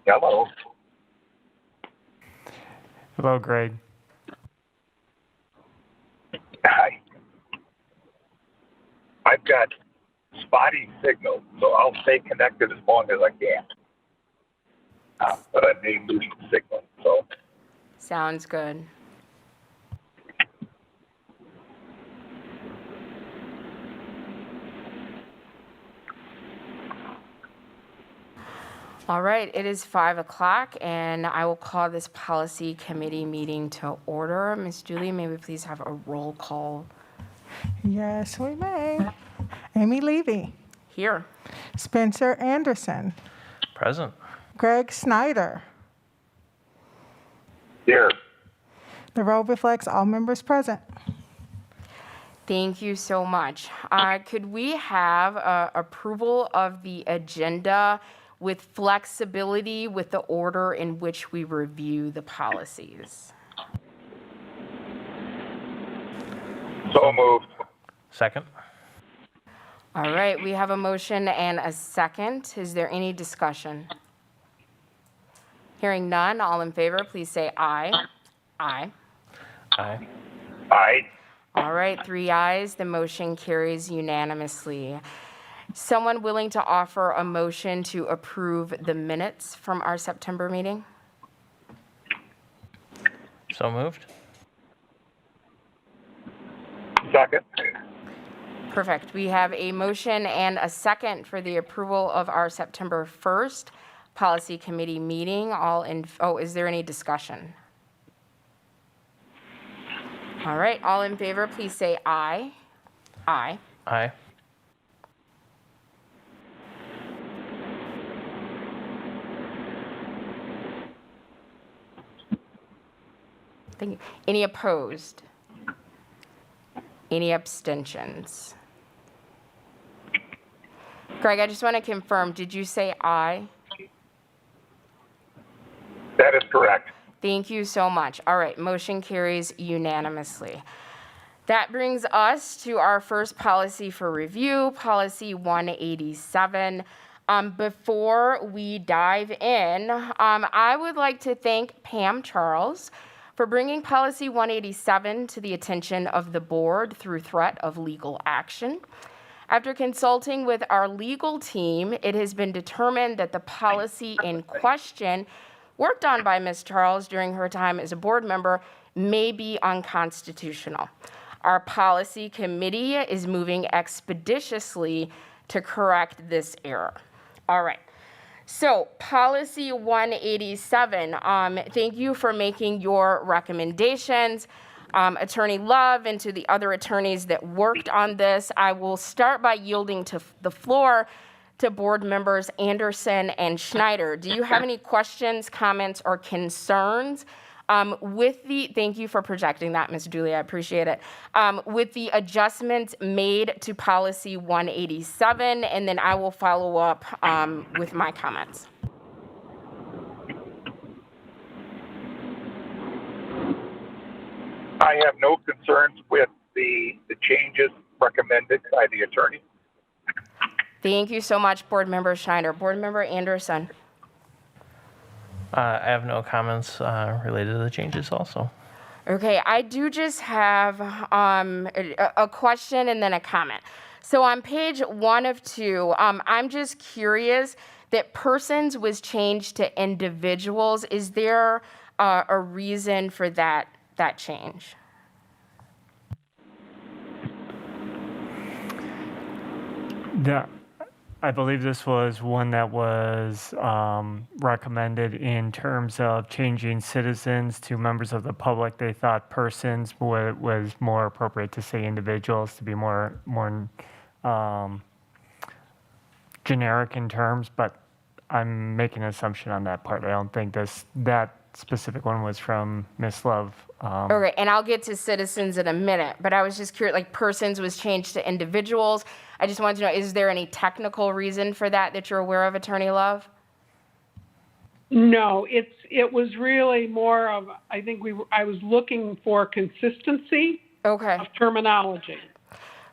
Hello. Hello, Greg. Hi. I've got spotty signal, so I'll stay connected as long as I can. But I may lose the signal, so. Sounds good. All right, it is 5 o'clock, and I will call this policy committee meeting to order. Ms. Julie, may we please have a roll call? Yes, we may. Amy Levy. Here. Spencer Anderson. Present. Greg Snyder. Here. The roll reflects all members present. Thank you so much. Could we have approval of the agenda with flexibility with the order in which we review the policies? So moved. Second. All right, we have a motion and a second. Is there any discussion? Hearing none, all in favor, please say aye. Aye. Aye. Aye. All right, 3 ayes. The motion carries unanimously. Someone willing to offer a motion to approve the minutes from our September meeting? So moved. Second. Perfect. We have a motion and a second for the approval of our September 1st policy committee meeting. Is there any discussion? All right, all in favor, please say aye. Aye. Aye. Thank you. Any opposed? Any abstentions? Greg, I just want to confirm, did you say aye? That is correct. Thank you so much. All right, motion carries unanimously. That brings us to our first policy for review, Policy 187. Before we dive in, I would like to thank Pam Charles for bringing Policy 187 to the attention of the board through threat of legal action. After consulting with our legal team, it has been determined that the policy in question, worked on by Ms. Charles during her time as a board member, may be unconstitutional. Our policy committee is moving expeditiously to correct this error. All right. So, Policy 187, thank you for making your recommendations. Attorney Love and to the other attorneys that worked on this. I will start by yielding to the floor to board members Anderson and Schneider. Do you have any questions, comments, or concerns thank you for projecting that, Ms. Julie, I appreciate it. With the adjustments made to Policy 187, and then I will follow up with my comments. I have no concerns with the changes recommended by the attorney. Thank you so much, Board Member Schneider. Board Member Anderson. I have no comments related to the changes also. Okay, I do just have a question and then a comment. So on page 1 of 2, I'm just curious that persons was changed to individuals. Is there a reason for that change? Yeah, I believe this was one that was recommended in terms of changing citizens to members of the public. They thought persons was more appropriate to say individuals to be more generic in terms, but I'm making an assumption on that part. I don't think that specific one was from Ms. Love. Okay, and I'll get to citizens in a minute, but I was just curious, like persons was changed to individuals. I just wanted to know, is there any technical reason for that you're aware of, Attorney Love? No, it was really more of, I was looking for consistency Okay. of terminology.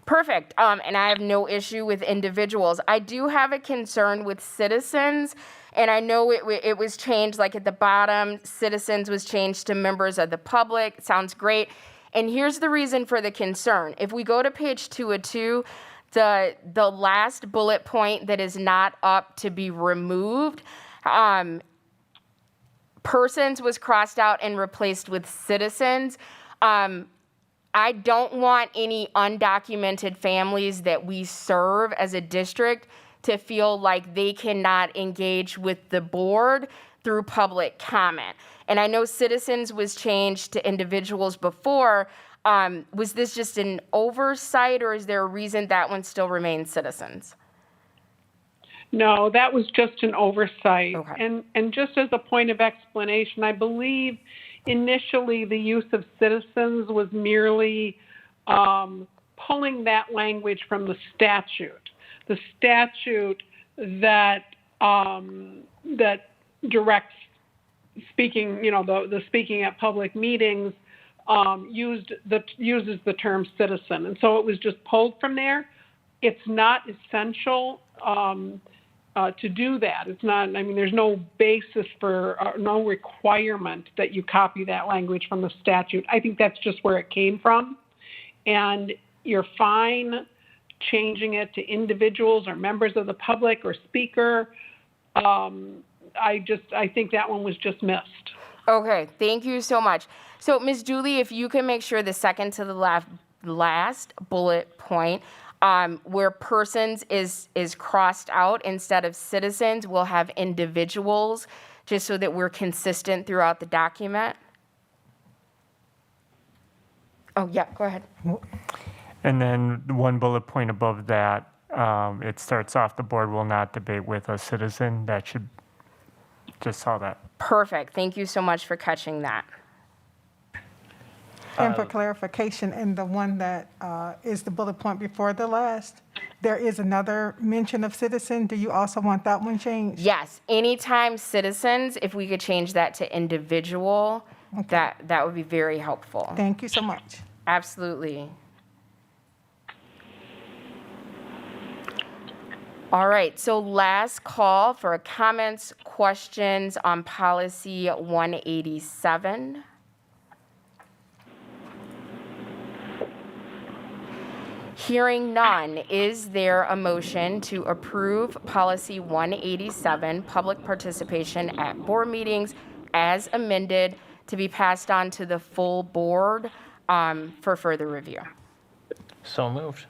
Perfect. And I have no issue with individuals. I do have a concern with citizens, and I know it was changed, like at the bottom, citizens was changed to members of the public. Sounds great. And here's the reason for the concern. If we go to page 202, the last bullet point that is not up to be removed, persons was crossed out and replaced with citizens. I don't want any undocumented families that we serve as a district to feel like they cannot engage with the board through public comment. And I know citizens was changed to individuals before. Was this just an oversight, or is there a reason that one still remains citizens? No, that was just an oversight. Okay. And just as a point of explanation, I believe initially the use of citizens was merely pulling that language from the statute. The statute that that directs speaking, the speaking at public meetings uses the term citizen, and so it was just pulled from there. It's not essential to do that. It's not. I mean, there's no basis for no requirement that you copy that language from the statute. I think that's just where it came from, and you're fine changing it to individuals or members of the public or speaker. I think that one was just missed. Okay, thank you so much. So, Ms. Julie, if you can make sure the second to the last bullet point, where persons is crossed out instead of citizens, we'll have individuals, just so that we're consistent throughout the document. Oh, yeah, go ahead. And then one bullet point above that, it starts off, the board will not debate with a citizen. That should, just saw that. Perfect. Thank you so much for catching that. And for clarification, in the one that is the bullet point before the last, there is another mention of citizen. Do you also want that one changed? Yes, anytime citizens, if we could change that to individual, Okay. that would be very helpful. Thank you so much. Absolutely. All right, so last call for comments, questions on policy 187. Hearing none, is there a motion to approve policy 187, public participation at board meetings as amended, to be passed on to the full board for further review? So moved.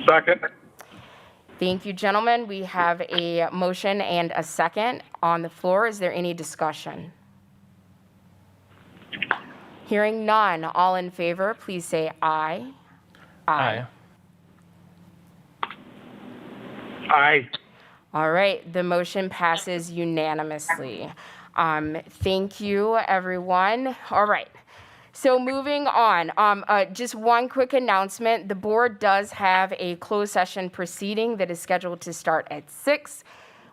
Second. Thank you, gentlemen. We have a motion and a second on the floor. Is there any discussion? Hearing none, all in favor, please say aye. Aye. Aye. All right, the motion passes unanimously. Thank you, everyone. All right. So moving on, just one quick announcement. The board does have a closed session proceeding that is scheduled to start at 6.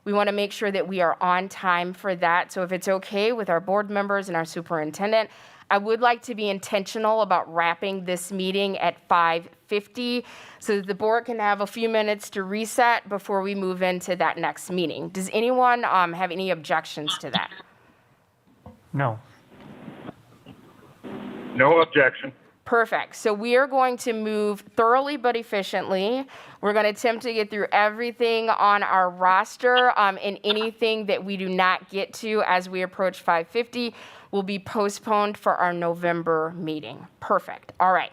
We want to make sure that we are on time for that. So if it's okay with our board members and our superintendent, I would like to be intentional about wrapping this meeting at 5:50 so that the board can have a few minutes to reset before we move into that next meeting. Does anyone have any objections to that? No. No objection. Perfect. So we are going to move thoroughly but efficiently. We're going to attempt to get through everything on our roster, and anything that we do not get to as we approach 5:50 will be postponed for our November meeting. Perfect. All right.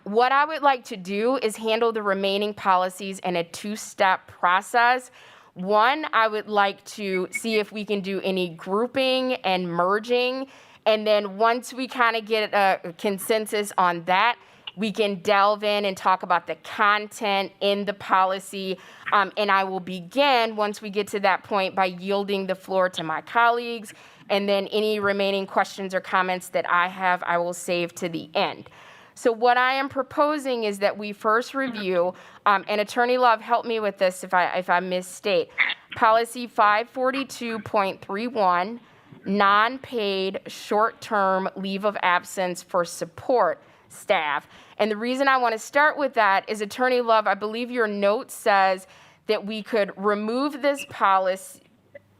What I would like to do is handle the remaining policies in a 2-step process. One, I would like to see if we can do any grouping and merging. And then once we kind of get a consensus on that, we can delve in and talk about the content in the policy. And I will begin, once we get to that point, by yielding the floor to my colleagues. And then any remaining questions or comments that I have, I will save to the end. So what I am proposing is that we first review, and Attorney Love, help me with this if I misstate, policy 542.31, non-paid short-term leave of absence for support staff. And the reason I want to start with that is, Attorney Love, I believe your note says that we could remove this policy.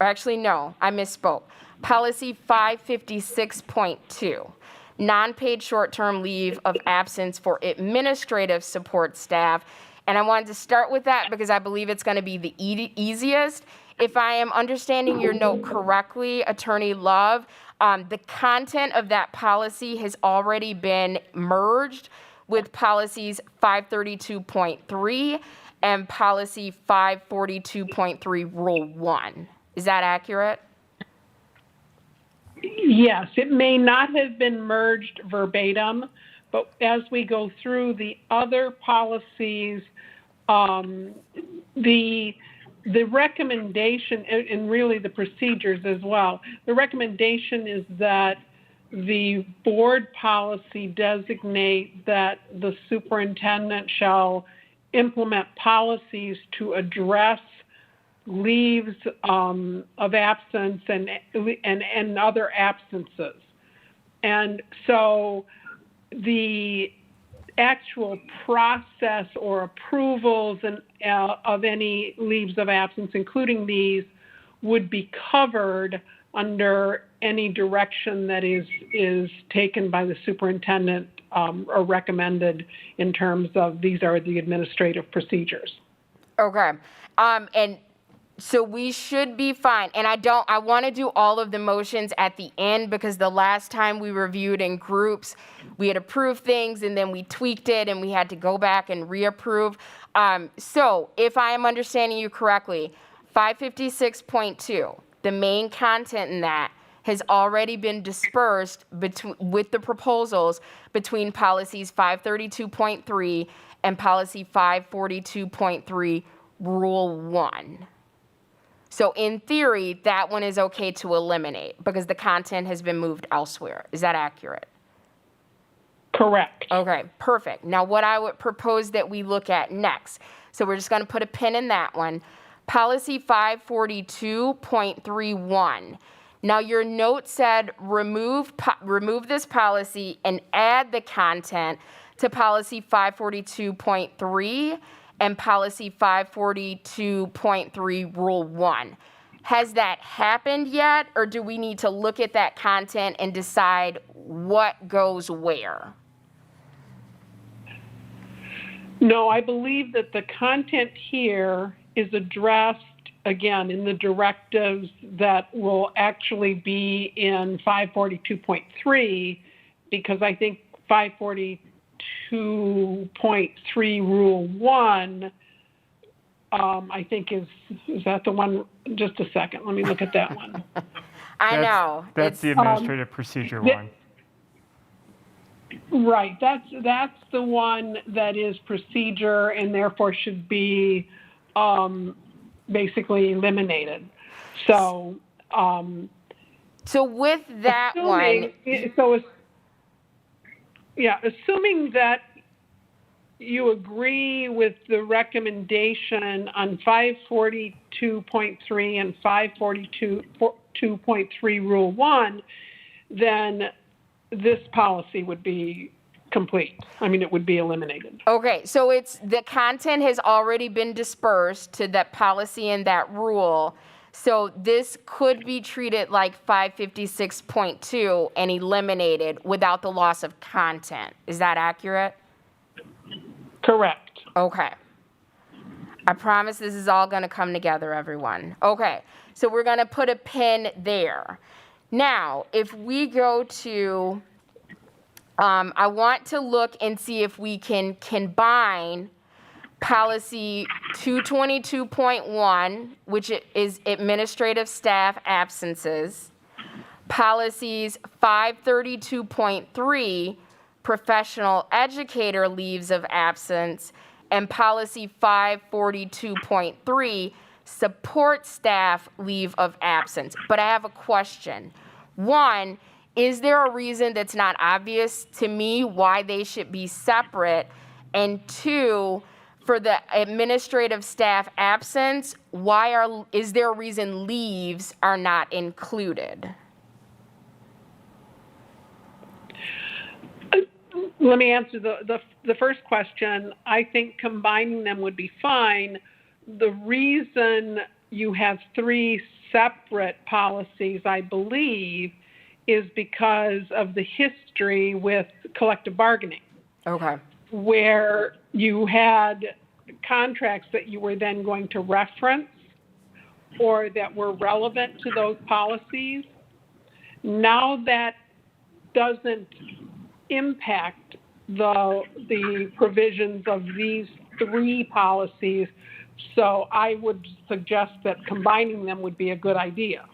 Actually, no, I misspoke. Policy 556.2, non-paid short-term leave of absence for administrative support staff. And I wanted to start with that because I believe it's going to be the easiest. If I am understanding your note correctly, Attorney Love, the content of that policy has already been merged with policies 532.3 and policy 542.3 Rule 1. Is that accurate? Yes, it may not have been merged verbatim, but as we go through the other policies, the recommendation, and really the procedures as well, the recommendation is that the board policy designate that the superintendent shall implement policies to address leaves of absence and other absences. And so the actual process or approvals of any leaves of absence, including these, would be covered under any direction that is taken by the superintendent or recommended in terms of these are the administrative procedures. Okay. And so we should be fine. And I want to do all of the motions at the end because the last time we reviewed in groups, we had approved things and then we tweaked it and we had to go back and reapprove. So if I am understanding you correctly, 556.2, the main content in that has already been dispersed with the proposals between policies 532.3 and policy 542.3 Rule 1. So in theory, that one is okay to eliminate because the content has been moved elsewhere. Is that accurate? Correct. Okay, perfect. Now what I would propose that we look at next, so we're just going to put a pin in that one, policy 542.31. Now your note said remove this policy and add the content to policy 542.3 and policy 542.3 Rule 1. Has that happened yet, or do we need to look at that content and decide what goes where? No, I believe that the content here is addressed, again, in the directives that will actually be in 542.3, because I think 542.3 Rule 1, I think is that the one? Just a second, let me look at that one. I know. That's the administrative procedure one. Right, that's the one that is procedure and therefore should be basically eliminated. So, so with that assuming that you agree with the recommendation on 542.3 and 542.3 Rule 1, then this policy would be complete. I mean, it would be eliminated. Okay, so it's the content has already been dispersed to that policy and that rule. So this could be treated like 556.2 and eliminated without the loss of content. Is that accurate? Correct. Okay. I promise this is all going to come together, everyone. Okay, so we're going to put a pin there. Now, if we go to, I want to look and see if we can combine policy 222.1, which is administrative staff absences, policies 532.3, professional educator leaves of absence, and policy 542.3, support staff leave of absence. But I have a question. One, is there a reason that's not obvious to me why they should be separate? And two, for the administrative staff absence, is there a reason leaves are not included? Let me answer the first question. I think combining them would be fine. The reason you have 3 separate policies, I believe, is because of the history with collective bargaining, Okay. where you had contracts that you were then going to reference or that were relevant to those policies. Now that doesn't impact the provisions of these 3 policies, so I would suggest that combining them would be a good idea.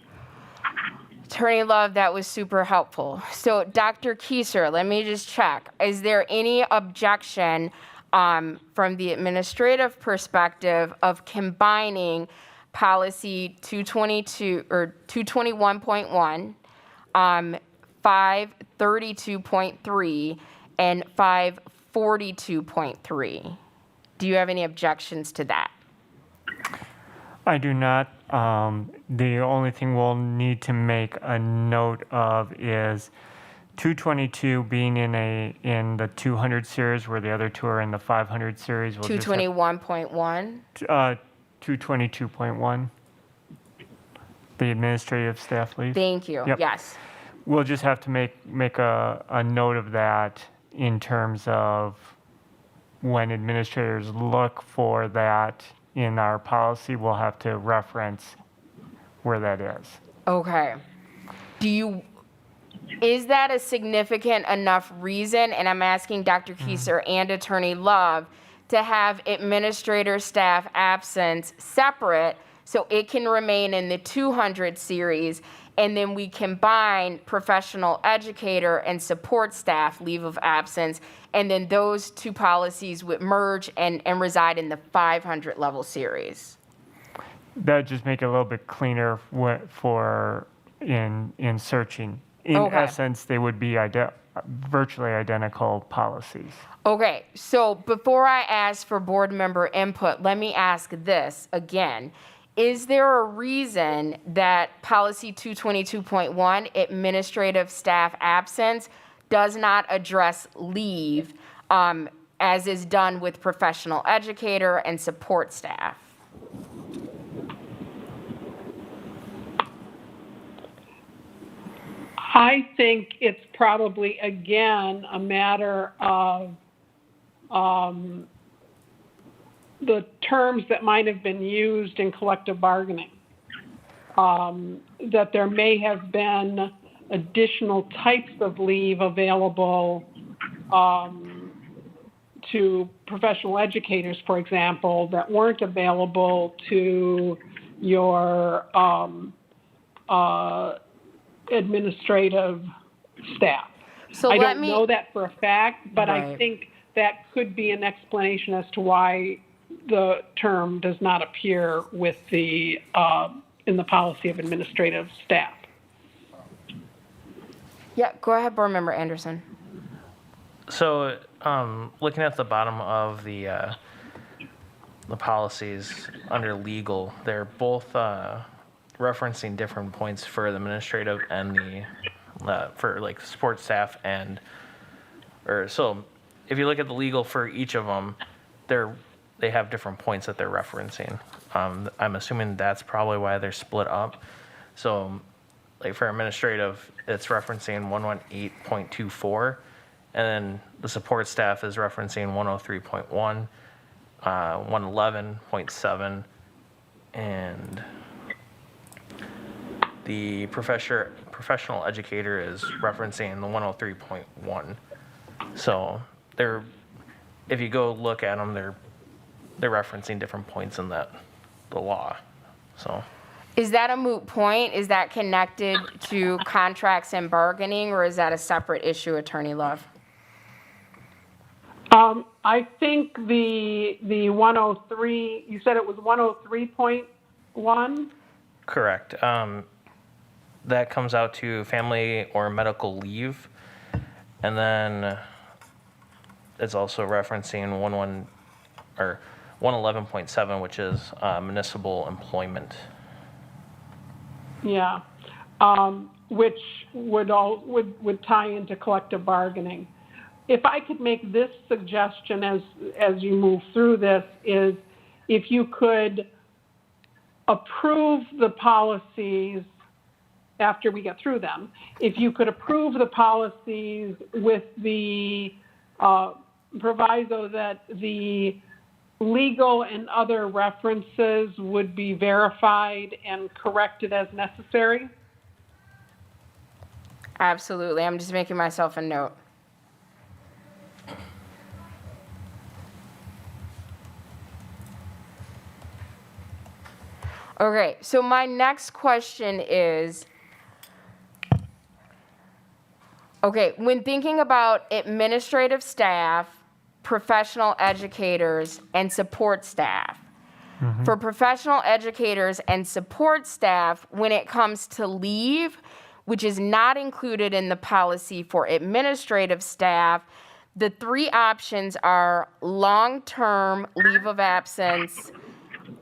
Attorney Love, that was super helpful. So Dr. Kieser, let me just check. Is there any objection from the administrative perspective of combining policy 222 or 221.1, 532.3, and 542.3? Do you have any objections to that? I do not. The only thing we'll need to make a note of is 222 being in the 200 series, where the other 2 are in the 500 series. 221.1? 222.1, the administrative staff leave. Thank you. Yep. Yes. We'll just have to make a note of that in terms of when administrators look for that in our policy, we'll have to reference where that is. Okay. Is that a significant enough reason, and I'm asking Dr. Kieser and Attorney Love, to have administrator staff absence separate so it can remain in the 200 series, and then we combine professional educator and support staff leave of absence, and then those 2 policies would merge and reside in the 500 level series? That just make it a little bit cleaner for in searching. In Okay. essence, they would be virtually identical policies. Okay, so before I ask for board member input, let me ask this again. Is there a reason that policy 222.1, administrative staff absence, does not address leave as is done with professional educator and support staff? I think it's probably, again, a matter of the terms that might have been used in collective bargaining. That there may have been additional types of leave available to professional educators, for example, that weren't available to your administrative staff. So I let don't me know that for a fact, but I Right. think that could be an explanation as to why the term does not appear with the in the policy of administrative staff. Yeah, go ahead, board member Anderson. So, looking at the bottom of the policies under legal, they're both referencing different points for the administrative and the for like support staff so if you look at the legal for each of them, they have different points that they're referencing. I'm assuming that's probably why they're split up. So like for administrative, it's referencing 118.24, and then the support staff is referencing 103.1, 111.7, and the professional educator is referencing the 103.1. So if you go look at them, they're referencing different points in the law. So Is that a moot point? Is that connected to contracts and bargaining, or is that a separate issue, Attorney Love? I think the 103, you said it was 103.1? correct. That comes out to family or medical leave, and then it's also referencing 111.7, which is municipal employment. Yeah, which would tie into collective bargaining. if I could make this suggestion as you move through this, is if you could approve the policies after we get through them, if you could approve the policies with the proviso that the legal and other references would be verified and corrected as necessary. Absolutely. I'm just making myself a note. Okay, so my next question is, okay, when thinking about administrative staff, professional educators, and support staff, for professional educators and support staff, when it comes to leave, which is not included in the policy for administrative staff, the three options are long-term leave of absence,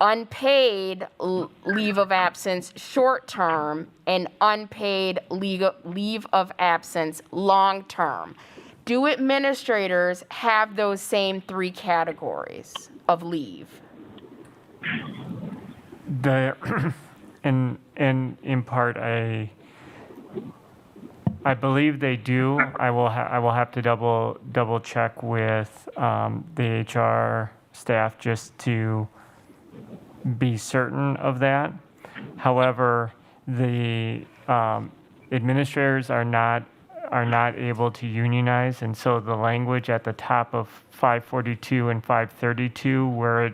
unpaid leave of absence short-term, and unpaid leave of absence long-term. Do administrators have those same three categories of leave? In part, I believe they do. I will have to double check with the HR staff just to be certain of that. However, the administrators are not able to unionize, and so the language at the top of 542 and 532, where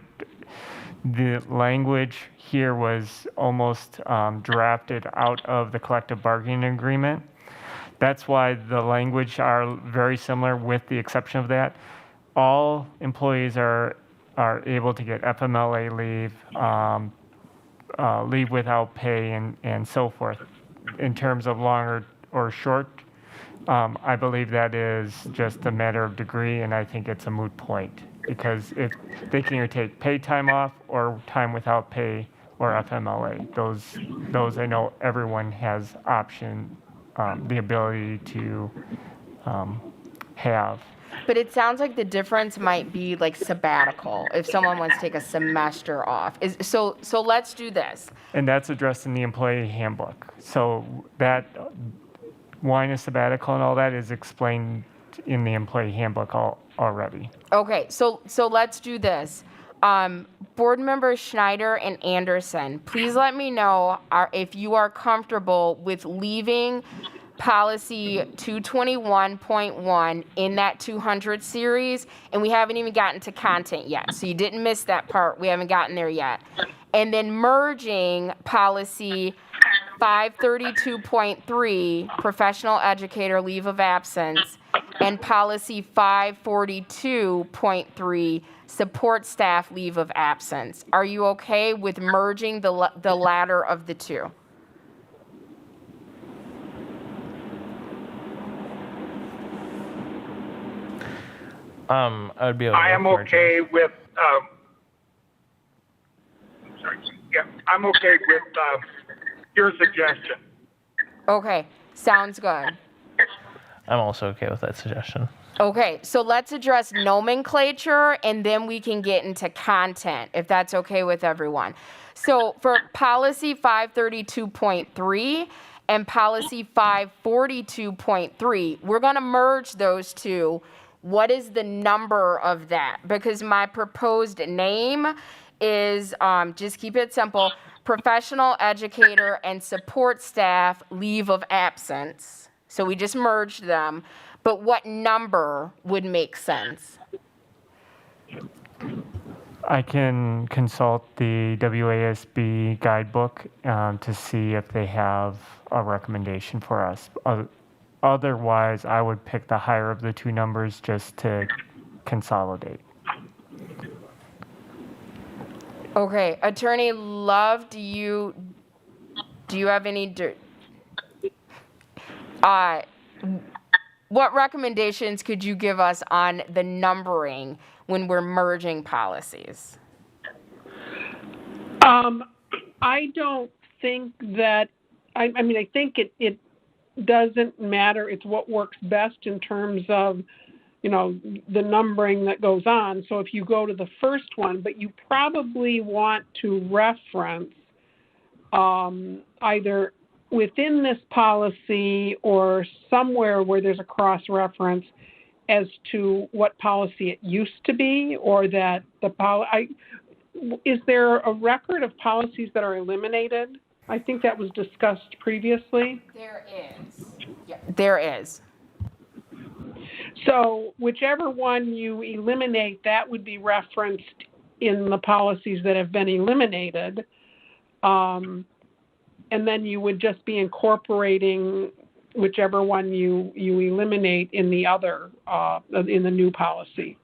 the language here was almost drafted out of the collective bargaining agreement. That's why the language are very similar, with the exception of that. All employees are able to get FMLA leave, leave without pay, and so forth. In terms of long or short, I believe that is just a matter of degree, and I think it's a moot point, because if they can either take paid time off or time without pay or FMLA. Those I know everyone has the ability to have. But it sounds like the difference might be like sabbatical, if someone wants to take a semester off. So let's do this. And that's addressed in the employee handbook. So that wine is sabbatical and all that is explained in the employee handbook already. Okay, so let's do this. Board members Schneider and Anderson, please let me know if you are comfortable with leaving policy 221.1 in that 200 series, and we haven't even gotten to content yet, so you didn't miss that part. We haven't gotten there yet. And then merging policy 532.3, professional educator leave of absence, and policy 542.3, support staff leave of absence. Are you okay with merging the latter of the two? I would be okay. I am okay with. Sorry. Yeah, I'm okay with your suggestion. Okay, sounds good. I'm also okay with that suggestion. Okay, so let's address nomenclature, and then we can get into content, if that's okay with everyone. So for policy 532.3 and policy 542.3, we're going to merge those two. What is the number of that? Because my proposed name is, just keep it simple, professional educator and support staff leave of absence. So we just merged them. But what number would make sense? I can consult the WASB guidebook to see if they have a recommendation for us. Otherwise, I would pick the higher of the two numbers just to consolidate. Okay, Attorney Love, do you have any? What recommendations could you give us on the numbering when we're merging policies? I don't think that. I mean, I think it doesn't matter. It's what works best in terms of the numbering that goes on. So if you go to the first one, but you probably want to reference either within this policy or somewhere where there's a cross-reference as to what policy it used to be, or that is there a record of policies that are eliminated? I think that was discussed previously. There is. Yeah, there is. So whichever one you eliminate, that would be referenced in the policies that have been eliminated. And then you would just be incorporating whichever one you eliminate in the other, in the new policy.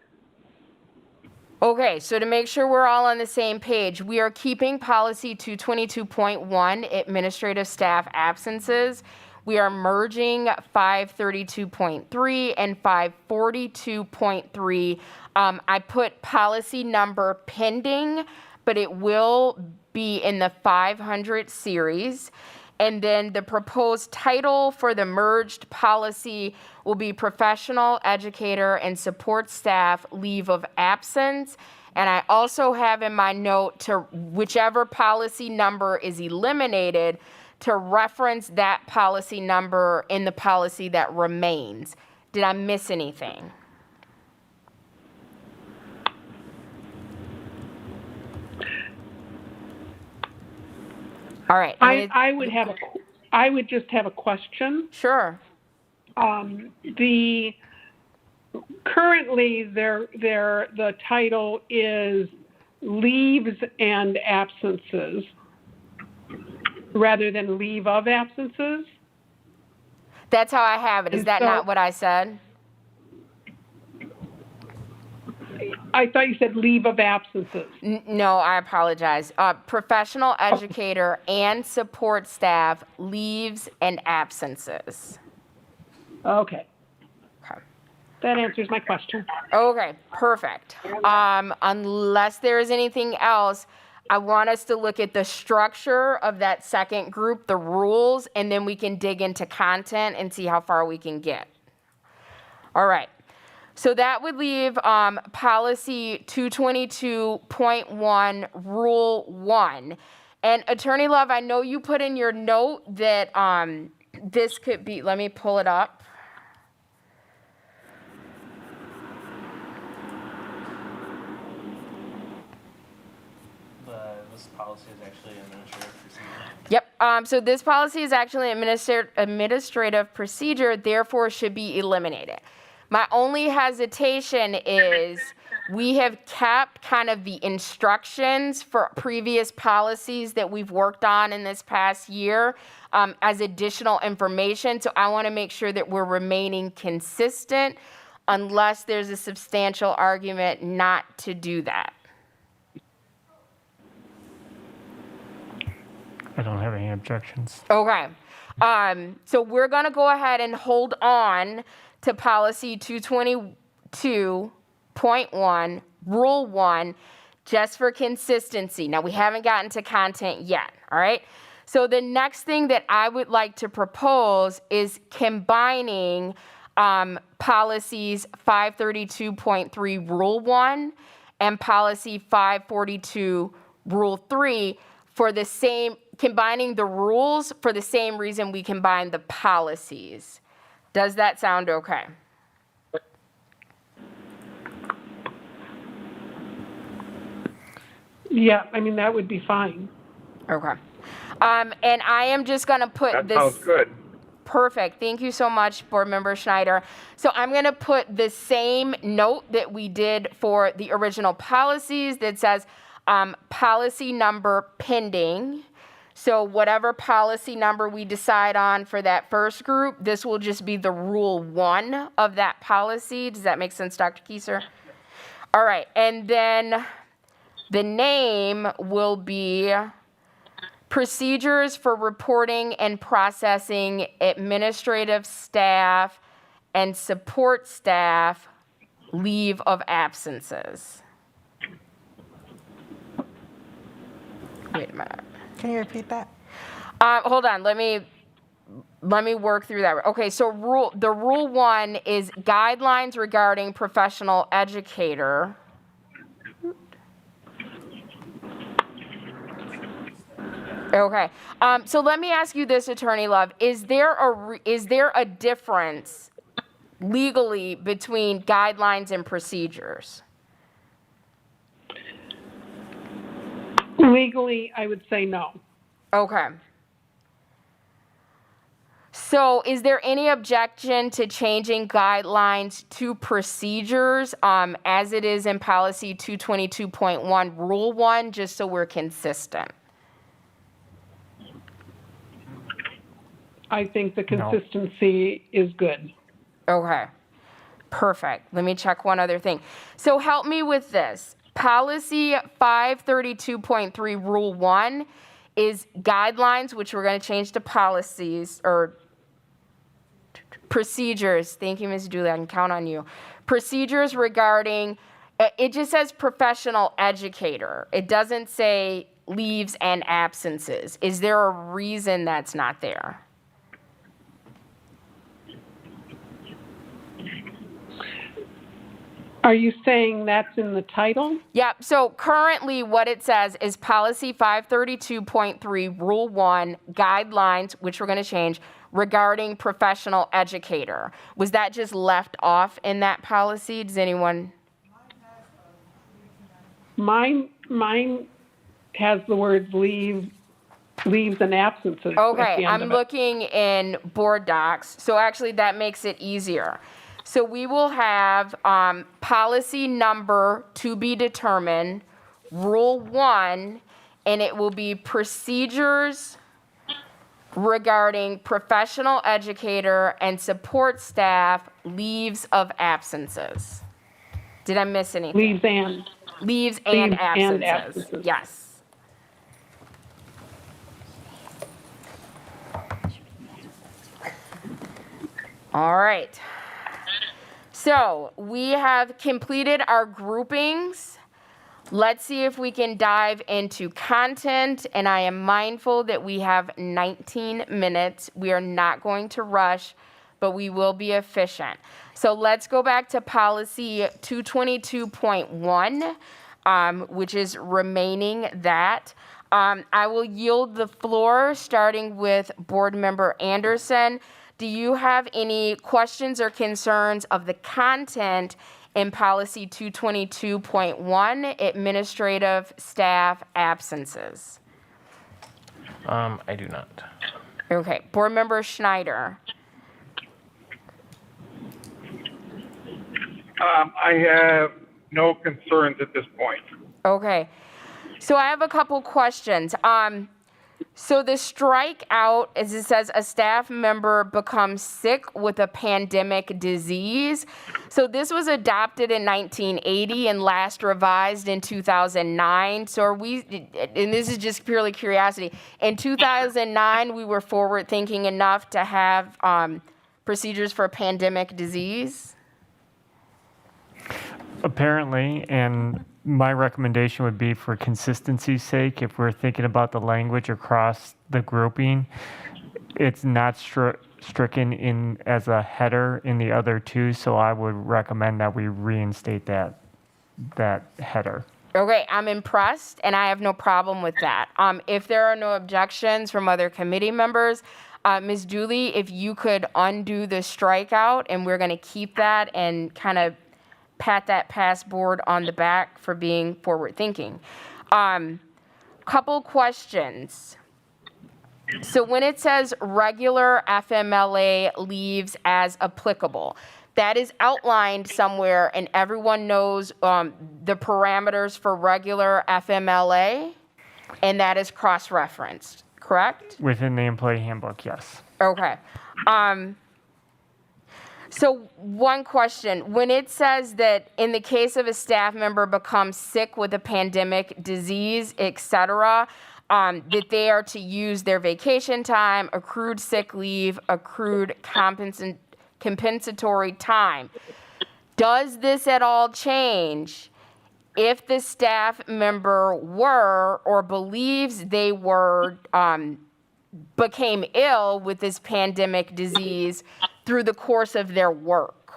Okay, so to make sure we're all on the same page, we are keeping policy 222.1, administrative staff absences. We are merging 532.3 and 542.3. I put policy number pending, but it will be in the 500 series. And then the proposed title for the merged policy will be professional, educator, and support staff leave of absence. And I also have in my note to whichever policy number is eliminated to reference that policy number in the policy that remains. Did I miss anything? All right. I would just have a question. Sure. Currently the title is leaves and absences rather than leave of absences. That's how I have it. Is that not what I said? I thought you said leave of absences. No, I apologize. Professional educator and support staff leaves and absences. Okay. Okay. That answers my question. Okay, perfect. Unless there is anything else, I want us to look at the structure of that second group, the rules, and then we can dig into content and see how far we can get. All right. So that would leave policy 222.1, rule 1. And Attorney Love, I know you put in your note that this could be, let me pull it up. This policy is actually administrative procedure. Yep, so this policy is actually administrative procedure, therefore should be eliminated. My only hesitation is we have kept kind of the instructions for previous policies that we've worked on in this past year as additional information. So I want to make sure that we're remaining consistent unless there's a substantial argument not to do that. I don't have any objections. Okay, so we're going to go ahead and hold on to policy 222.1, rule 1, just for consistency. Now, we haven't gotten to content yet, all right? So the next thing that I would like to propose is combining policies 532.3, rule 1, and policy 542, rule 3 for the same, combining the rules for the same reason we combine the policies. Does that sound okay? Yeah, I mean, that would be fine. Okay. And I am just going to put That this. sounds good. Perfect. Thank you so much, Board Member Schneider. So I'm going to put the same note that we did for the original policies that says policy number pending. So whatever policy number we decide on for that first group, this will just be the rule 1 of that policy. Does that make sense, Dr. Kieser? All right. And then the name will be Procedures for Reporting and Processing Administrative Staff and Support Staff Leave of Absences. Wait a minute. Can you repeat that? Hold on, let me let me work through that. Okay, so rule 1 is guidelines regarding professional educator. Okay, so let me ask you this, Attorney Love. Is there a difference legally between guidelines and procedures? Legally, I would say no. Okay. So is there any objection to changing guidelines to procedures as it is in policy 222.1 rule 1, just so we're consistent? I think the consistency is good. Okay, perfect. Let me check one other thing. So help me with this. Policy 532.3 rule 1 is guidelines, which we're going to change to policies or procedures. Thank you, Ms. Dooley. I can count on you. Procedures regarding, it just says professional educator. It doesn't say leaves and absences. Is there a reason that's not there? Are you saying that's in the title? Yep. So currently what it says is policy 532.3 rule 1 guidelines, which we're going to change, regarding professional educator. Was that just left off in that policy? Does anyone? Mine has the words leaves and absences. at Okay, the end I'm of it. looking in board docs. So actually that makes it easier. So we will have policy number to be determined, rule 1, and it will be procedures regarding professional educator and support staff leaves of absences. Did I miss anything? Leaves and Leaves and Leaves and absences. absences. Yes. All right. So we have completed our groupings. Let's see if we can dive into content, and I am mindful that we have 19 minutes. We are not going to rush, but we will be efficient. So let's go back to policy 222.1, which is remaining that. I will yield the floor, starting with Board Member Anderson. Do you have any questions or concerns of the content in policy 222.1, administrative staff absences? I do not. Okay, Board Member Schneider. I have no concerns at this point. Okay, so I have a couple questions. So the strikeout, as it says, a staff member becomes sick with a pandemic disease. So this was adopted in 1980 and last revised in 2009. So are we, and this is just purely curiosity, in 2009 we were forward thinking enough to have procedures for a pandemic disease? Apparently, and my recommendation would be for consistency's sake, if we're thinking about the language across the grouping, it's not stricken in as a header in the other two, so I would recommend that we reinstate that header. Okay, I'm impressed, and I have no problem with that. If there are no objections from other committee members, Ms. Dooley, if you could undo the strikeout, and we're going to keep that and kind of pat that past board on the back for being forward thinking. Couple questions. So when it says regular FMLA leaves as applicable, that is outlined somewhere and everyone knows the parameters for regular FMLA, and that is cross-referenced, correct? Within the employee handbook, yes. Okay. So one question, when it says that in the case of a staff member becomes sick with a pandemic disease, et cetera, that they are to use their vacation time, accrued sick leave, accrued compensatory time. Does this at all change if the staff member were or believes they were became ill with this pandemic disease through the course of their work.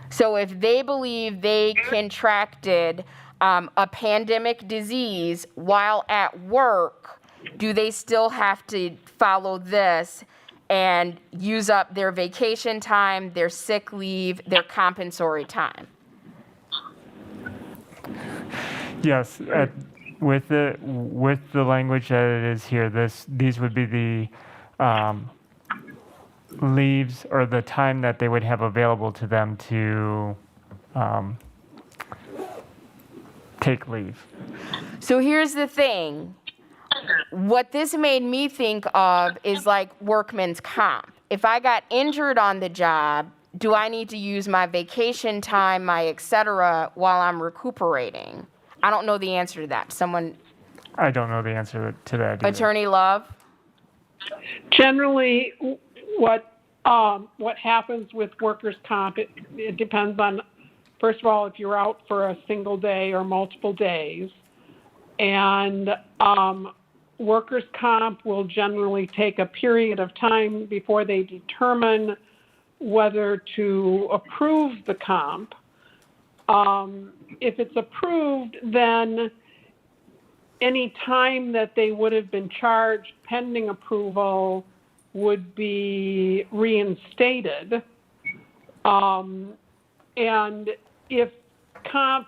So if they believe they contracted a pandemic disease while at work, do they still have to follow this and use up their vacation time, their sick leave, their compensatory time? Yes, with the language that it is here, these would be the leaves or the time that they would have available to them to take leave. So here's the thing. What this made me think of is like workman's comp. If I got injured on the job, do I need to use my vacation time, my et cetera, while I'm recuperating? I don't know the answer to that. Someone, I don't know the answer to that either. Attorney Love? Generally, what happens with workers' comp, it depends on, first of all, if you're out for a single day or multiple days. And workers' comp will generally take a period of time before they determine whether to approve the comp. If it's approved, then any time that they would have been charged pending approval would be reinstated. And if comp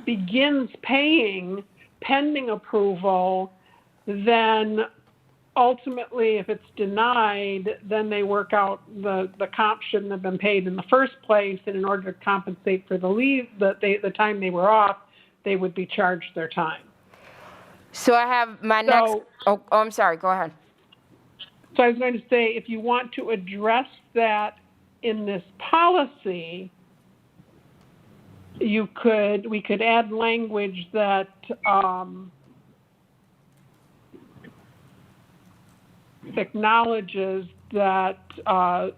begins paying pending approval, then ultimately, if it's denied, then they work out the comp shouldn't have been paid in the first place, and in order to compensate for the leave, the time they were off, they would be charged their time. So I have my next, I'm sorry, go ahead. So I was going to say, if you want to address that in this policy, we could add language that acknowledges that the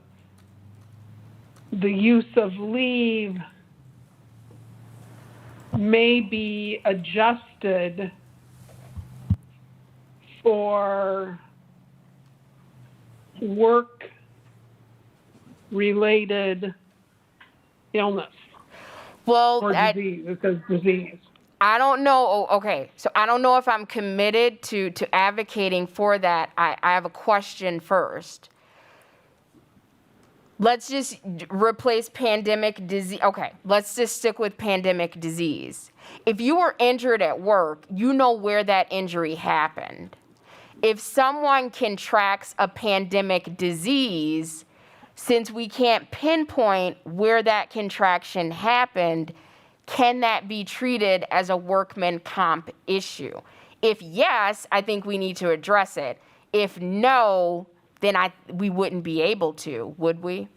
use of leave may be adjusted for work-related illness. Well, or disease. It says disease. I don't know. Okay, so I don't know if I'm committed to advocating for that. I have a question first. Let's just replace pandemic disease. Okay, let's just stick with pandemic disease. If you were injured at work, you know where that injury happened. If someone contracts a pandemic disease, since we can't pinpoint where that contraction happened, can that be treated as a workman comp issue? If yes, I think we need to address it. If no, then we wouldn't be able to, would we?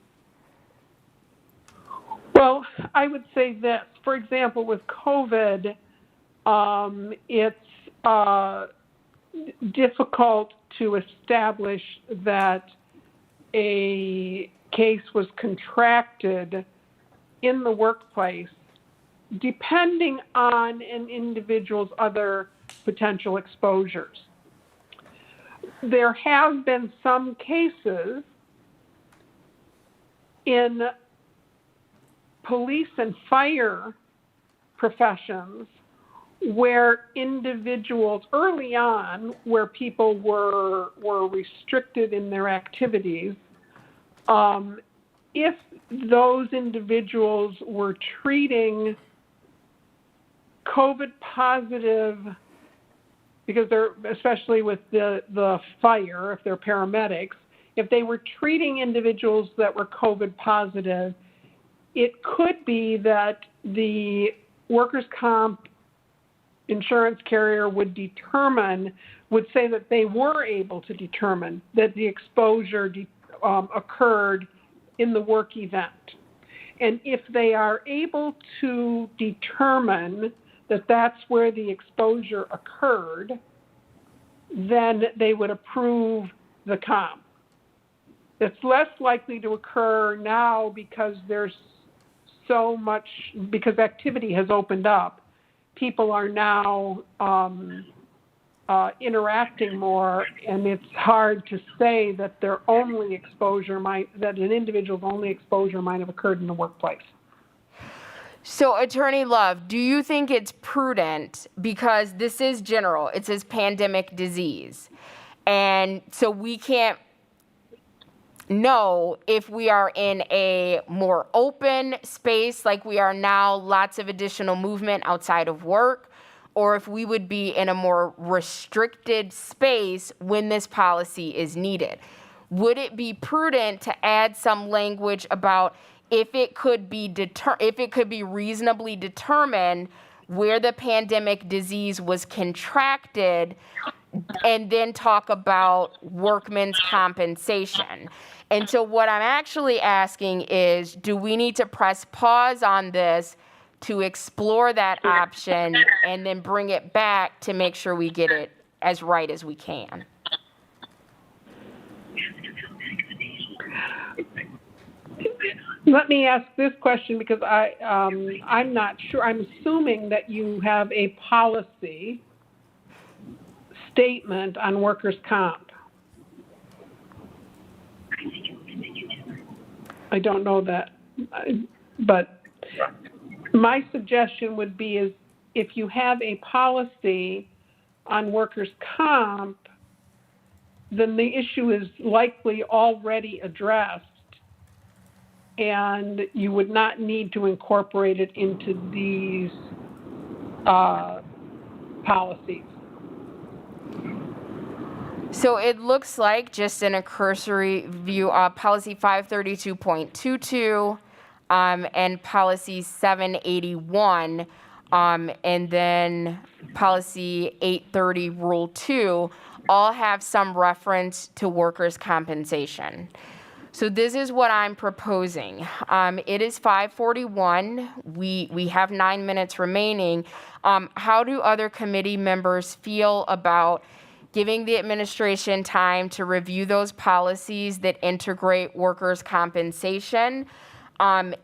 Well, I would say that, for example, with COVID, it's difficult to establish that a case was contracted in the workplace, depending on an individual's other potential exposures. There have been some cases in police and fire professions where individuals early on, where people were restricted in their activities, if those individuals were treating COVID positive, because they're, especially with the fire, if they're paramedics, if they were treating individuals that were COVID positive, it could be that the workers' comp insurance carrier would say that they were able to determine that the exposure occurred in the work event. And if they are able to determine that that's where the exposure occurred, then they would approve the comp. It's less likely to occur now because there's so much, because activity has opened up. People are now interacting more, and it's hard to say that that an individual's only exposure might have occurred in the workplace. So, Attorney Love, do you think it's prudent, because this is general, it says pandemic disease, and so we can't know if we are in a more open space like we are now, lots of additional movement outside of work, or if we would be in a more restricted space when this policy is needed? Would it be prudent to add some language about if it could be reasonably determined where the pandemic disease was contracted, and then talk about workman's compensation? And so what I'm actually asking is, do we need to press pause on this to explore that option and then bring it back to make sure we get it as right as we can? Let me ask this question, because I'm not sure. I'm assuming that you have a policy statement on workers' comp. I don't know that, but my suggestion would be is if you have a policy on workers' comp, then the issue is likely already addressed, and you would not need to incorporate it into these policies. So it looks like, just in a cursory view, policy 532.22 and policy 781, and then policy 830 rule 2 all have some reference to workers' compensation. So this is what I'm proposing. It is 5:41. We have 9 minutes remaining. How do other committee members feel about giving the administration time to review those policies that integrate workers' compensation, and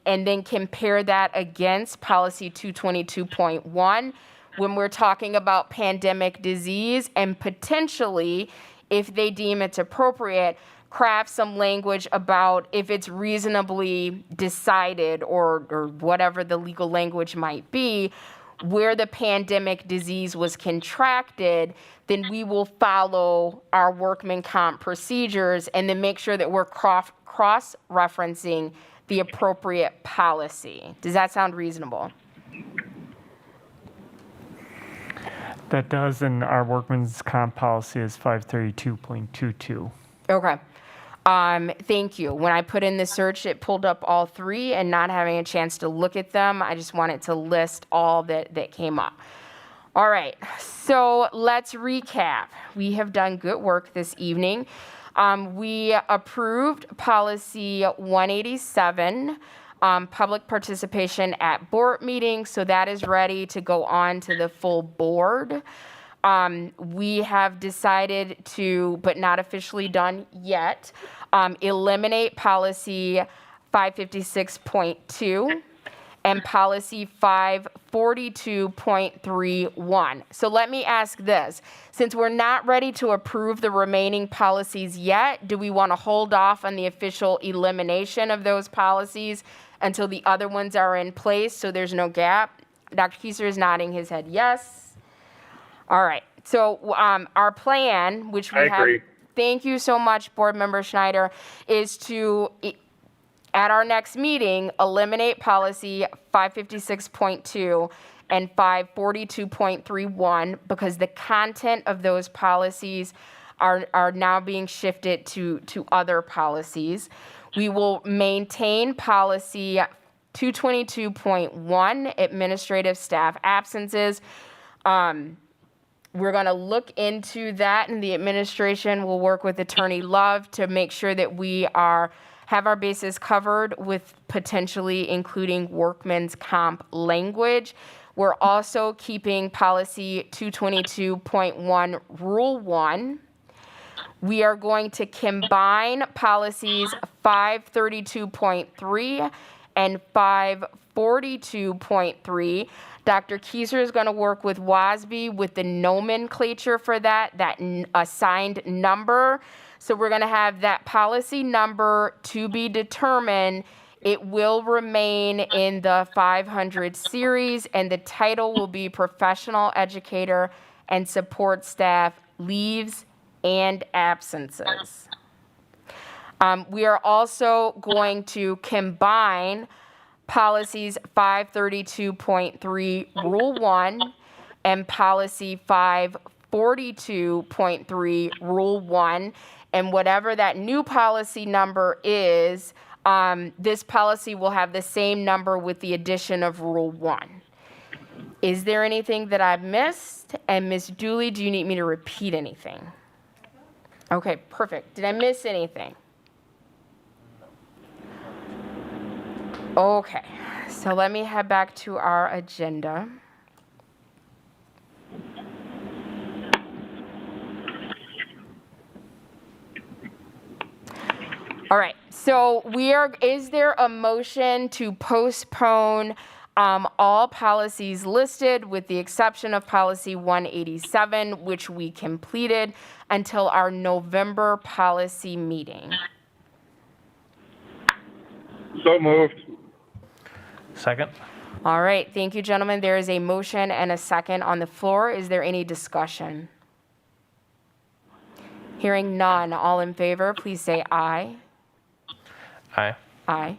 then compare that against policy 222.1 when we're talking about pandemic disease, and potentially, if they deem it's appropriate, craft some language about if it's reasonably decided, or whatever the legal language might be, where the pandemic disease was contracted, then we will follow our workman comp procedures and then make sure that we're cross-referencing the appropriate policy. Does that sound reasonable? That does, and our workman's comp policy is 532.22. Okay. Thank you. When I put in the search, it pulled up all three, and not having a chance to look at them, I just wanted to list all that came up. All right, so let's recap. We have done good work this evening. We approved policy 187, public participation at board meetings, so that is ready to go on to the full board. We have decided to, but not officially done yet, eliminate policy 556.2 and policy 542.31. So let me ask this. Since we're not ready to approve the remaining policies yet, do we want to hold off on the official elimination of those policies until the other ones are in place so there's no gap? Dr. Kieser is nodding his head yes. All right, so our plan, which we I agree. thank you so much, Board Member Schneider, is to, at our next meeting, eliminate policy 556.2 and 542.31 because the content of those policies are now being shifted to other policies. We will maintain policy 222.1, administrative staff absences. We're going to look into that, and the administration will work with Attorney Love to make sure that we have our bases covered with potentially including workman's comp language. We're also keeping policy 222.1 rule 1. We are going to combine policies 532.3 and 542.3. Dr. Kieser is going to work with WASB with the nomenclature for that assigned number. So we're going to have that policy number to be determined. It will remain in the 500 series, and the title will be Professional Educator and Support Staff Leaves and Absences. We are also going to combine policies 532.3 Rule 1 and policy 542.3 Rule 1. And whatever that new policy number is, this policy will have the same number with the addition of Rule 1. Is there anything that I've missed? And Ms. Dooley, do you need me to repeat anything? Okay, perfect. Did I miss anything? Okay, so let me head back to our agenda. All right, so is there a motion to postpone all policies listed with the exception of policy 187, which we completed, until our November policy meeting? So moved. Second? All right, thank you, gentlemen. There is a motion and a second on the floor. Is there any discussion? Hearing none, all in favor, please say aye. Aye. Aye.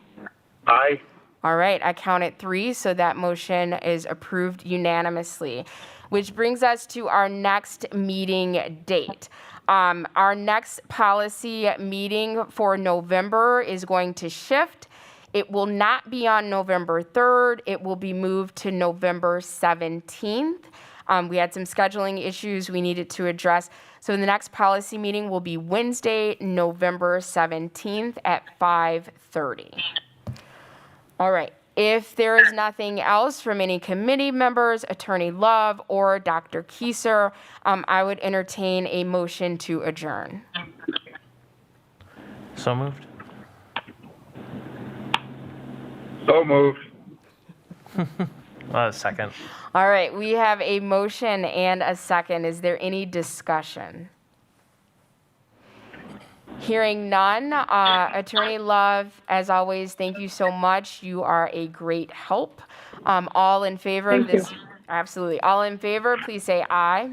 Aye. All right, I counted 3, so that motion is approved unanimously, which brings us to our next meeting date. Our next policy meeting for November is going to shift. It will not be on November 3rd. It will be moved to November 17th. We had some scheduling issues we needed to address. So the next policy meeting will be Wednesday, November 17th at 5:30. All right. If there is nothing else from any committee members, Attorney Love, or Dr. Kieser, I would entertain a motion to adjourn. So moved. So moved. Second. All right, we have a motion and a second. Is there any discussion? Hearing none, Attorney Love, as always, thank you so much. You are a great help. All in favor of this? Absolutely. All in favor, please say aye.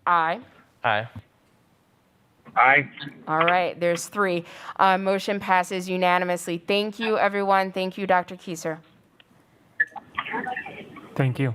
Aye. Aye. Aye. All right, there's 3. Motion passes unanimously. Thank you, everyone. Thank you, Dr. Kieser. Thank you.